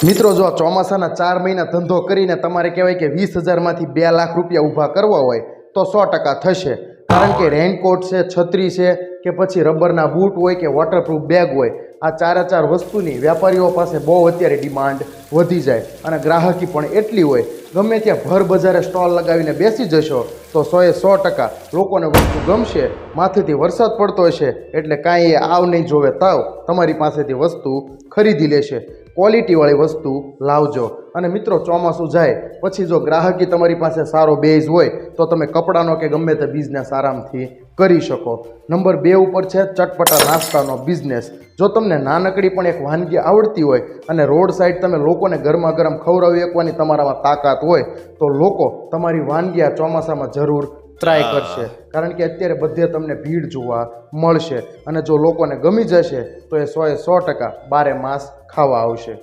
મિત્રો, જો ચોમાસાના 4 મહિના ધંધો કરીને તમારે કહેવાય કે 20,000માંથી 2 લાખ રૂપિયા ઊભા કરવા હોય તો 100% થશે. કારણ કે રેનકોટ છે, છત્રી છે, કે પછી રબરના બૂટ હોય કે વોટરપ્રૂફ બેગ હોય, આ 4 વસ્તુની વેપારીઓ પાસે બહુ અત્યારે ડિમાન્ડ વધી જાય અને ગ્રાહકી પણ એટલી હોય. ગમે ત્યાં ભર બજારે સ્ટોલ લગાવીને બેસી જશો તો 100% લોકોને વસ્તુ ગમશે. માથેથી વરસાદ પડતો હશે એટલે કાંઈ એ આવ નહીં જોવે તાવ તમારી પાસેથી વસ્તુ ખરીદી લેશે. ક્વોલિટીવાળી વસ્તુ લાવજો. અને મિત્રો, ચોમાસું જાય પછી જો ગ્રાહકી તમારી પાસે સારો બેઝ હોય તો તમે કપડાનો કે ગમે તે બિઝનેસ આરામથી કરી શકો. નંબર 2 ઉપર છે ચટપટા નાસ્તાનો બિઝનેસ. જો તમને નાનકડી પણ એક વાનગી આવડતી હોય અને રોડ સાઈડ તમે લોકોને ગરમા ગરમ ખવડાવી શકવાની તમારામાં તાકાત હોય તો લોકો તમારી વાનગી આ ચોમાસામાં જરૂર ટ્રાય કરશે. કારણ કે અત્યારે બધે તમને ભીડ જોવા મળશે અને જો લોકોને ગમી જશે તો એ 100% 12 માસ ખાવા આવશે.